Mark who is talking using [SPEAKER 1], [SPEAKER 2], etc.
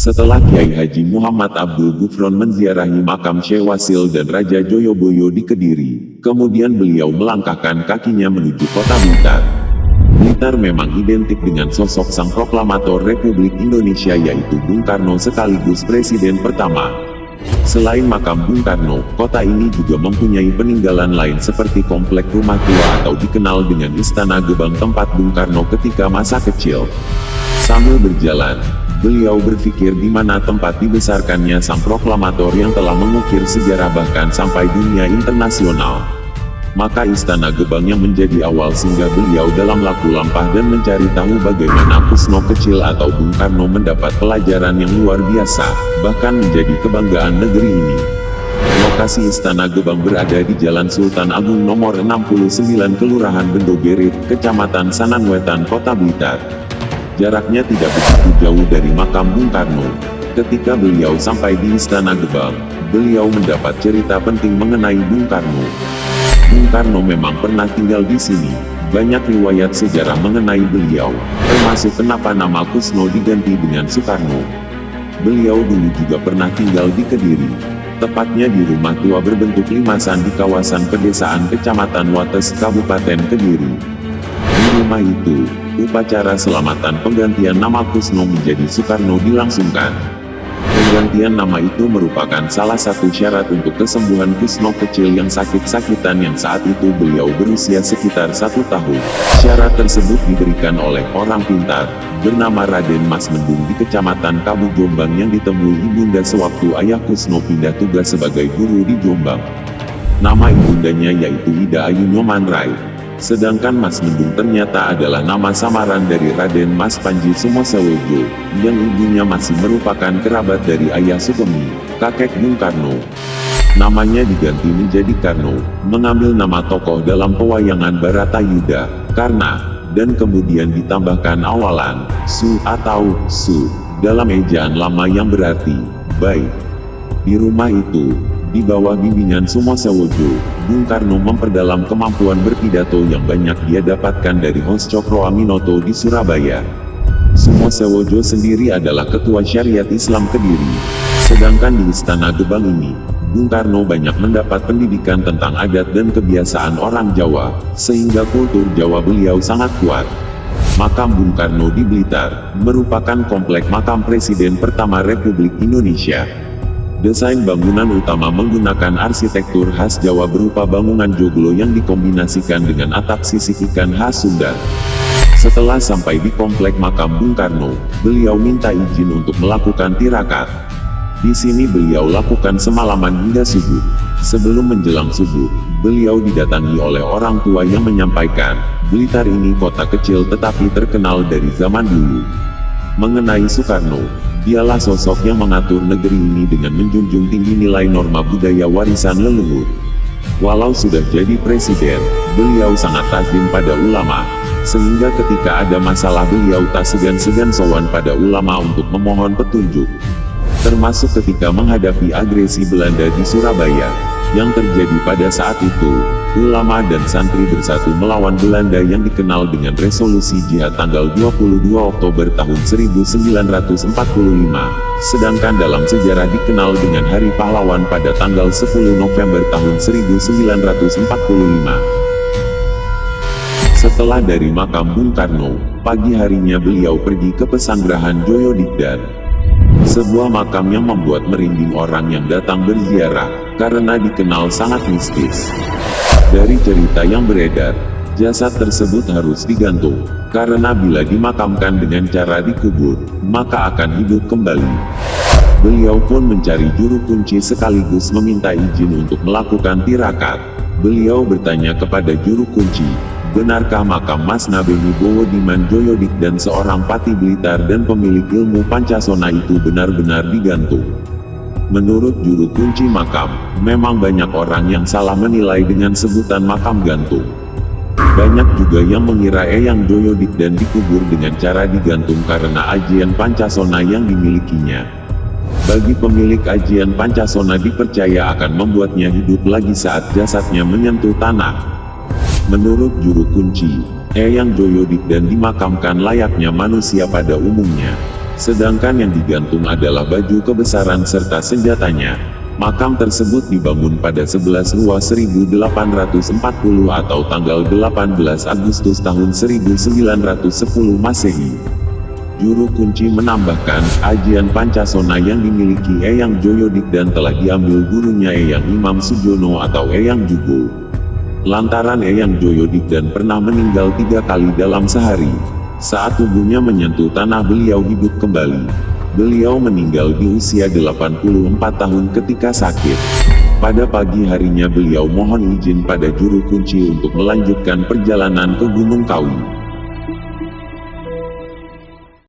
[SPEAKER 1] Setelah Kiai Haji Muhammad Abdul Gufron menziarahi makam Syekh Wasil dan Raja Joyoboyo di Kediri, kemudian beliau melangkahkan kakinya menuju kota Blitar. Blitar memang identik dengan sosok sang proklamator Republik Indonesia yaitu Bung Karno sekaligus presiden pertama. Selain makam Bung Karno, kota ini juga mempunyai peninggalan lain seperti komplek rumah tua atau dikenal dengan Istana Gebang tempat Bung Karno ketika masa kecil. Sambil berjalan, beliau berpikir di mana tempat dibesarkannya sang proklamator yang telah mengukir sejarah bahkan sampai dunia internasional. Maka Istana Gebang yang menjadi awal singgah beliau dalam laku lampah dan mencari tahu bagaimana Kusno kecil atau Bung Karno mendapat pelajaran yang luar biasa, bahkan menjadi kebanggaan negeri ini. Lokasi Istana Gebang berada di Jalan Sultan Agung nomor 69 Kelurahan Bendogerit, Kecamatan Sananwetan, Kota Blitar. Jaraknya tidak begitu jauh dari makam Bung Karno. Ketika beliau sampai di Istana Gebang, beliau mendapat cerita penting mengenai Bung Karno. Bung Karno memang pernah tinggal di sini. Banyak riwayat sejarah mengenai beliau, termasuk kenapa nama Kusno diganti dengan Soekarno. Beliau dulu juga pernah tinggal di Kediri, tepatnya di rumah tua berbentuk limasan di kawasan pedesaan Kecamatan Wates, Kabupaten Kediri. Di rumah itu, upacara selamatan penggantian nama Kusno menjadi Soekarno dilangsungkan. Penggantian nama itu merupakan salah satu syarat untuk kesembuhan Kusno kecil yang sakit-sakitan yang saat itu beliau berusia sekitar 1 tahun. Syarat tersebut diberikan oleh orang pintar, bernama Raden Mas Mendung di Kecamatan Kabu Jombang yang ditemui ibunda sewaktu ayah Kusno pindah tugas sebagai guru di Jombang. Nama ibundanya yaitu Ida Ayu Nyoman Rai. Sedangkan Mas Mendung ternyata adalah nama samaran dari Raden Mas Panji Sumosewojo, yang ibunya masih merupakan kerabat dari ayah Sukemi, kakek Bung Karno. Namanya diganti menjadi Karno, mengambil nama tokoh dalam pewayangan Baratayuda, Karna, dan kemudian ditambahkan awalan, Su atau Su, dalam ejaan lama yang berarti, baik. Di rumah itu, di bawah bimbingan Sumosewojo, Bung Karno memperdalam kemampuan berpidato yang banyak dia dapatkan dari Hos Cokro Aminoto di Surabaya. Sumosewojo sendiri adalah ketua syariat Islam Kediri. Sedangkan di Istana Gebang ini, Bung Karno banyak mendapat pendidikan tentang adat dan kebiasaan orang Jawa, sehingga kultur Jawa beliau sangat kuat. Makam Bung Karno di Blitar, merupakan komplek makam Presiden pertama Republik Indonesia. Desain bangunan utama menggunakan arsitektur khas Jawa berupa bangunan joglo yang dikombinasikan dengan atap sisik ikan khas Sunda. Setelah sampai di komplek makam Bung Karno, beliau minta izin untuk melakukan tirakat. Di sini beliau lakukan semalaman hingga subuh. Sebelum menjelang subuh, beliau didatangi oleh orang tua yang menyampaikan, Blitar ini kota kecil tetapi terkenal dari zaman dulu. Mengenai Soekarno, dialah sosok yang mengatur negeri ini dengan menjunjung tinggi nilai norma budaya warisan leluhur. Walau sudah jadi presiden, beliau sangat tajam pada ulama, sehingga ketika ada masalah beliau tak segan-segan sowan pada ulama untuk memohon petunjuk. Termasuk ketika menghadapi agresi Belanda di Surabaya, yang terjadi pada saat itu, ulama dan santri bersatu melawan Belanda yang dikenal dengan Resolusi Jihad tanggal 22 Oktober tahun 1945, sedangkan dalam sejarah dikenal dengan Hari Pahlawan pada tanggal 10 November tahun 1945. Setelah dari makam Bung Karno, pagi harinya beliau pergi ke Pesanggerahan Joyodikdan. Sebuah makam yang membuat merinding orang yang datang berziarah, karena dikenal sangat mistis. Dari cerita yang beredar, jasad tersebut harus digantung, karena bila dimakamkan dengan cara dikubur, maka akan hidup kembali. Beliau pun mencari juru kunci sekaligus meminta izin untuk melakukan tirakat. Beliau bertanya kepada juru kunci, benarkah makam Mas Nabeni Bowodiman Joyodikdan seorang pati Blitar dan pemilik ilmu Pancasona itu benar-benar digantung? Menurut juru kunci makam, memang banyak orang yang salah menilai dengan sebutan makam gantung. Banyak juga yang mengira Eyang Joyodikdan dikubur dengan cara digantung karena ajian Pancasona yang dimilikinya. Bagi pemilik ajian Pancasona dipercaya akan membuatnya hidup lagi saat jasadnya menyentuh tanah. Menurut juru kunci, Eyang Joyodikdan dimakamkan layaknya manusia pada umumnya. Sedangkan yang digantung adalah baju kebesaran serta senjatanya. Makam tersebut dibangun pada 11 Ruas 1840 atau tanggal 18 Agustus tahun 1910 Masehi. Juru kunci menambahkan, ajian Pancasona yang dimiliki Eyang Joyodik dan telah diambil gurunya Eyang Imam Sujono atau Eyang Jugo. Lantaran Eyang Joyodik dan pernah meninggal 3 kali dalam sehari. Saat tubuhnya menyentuh tanah beliau hidup kembali. Beliau meninggal di usia 84 tahun ketika sakit. Pada pagi harinya beliau mohon izin pada juru kunci untuk melanjutkan perjalanan ke Gunung Kawi.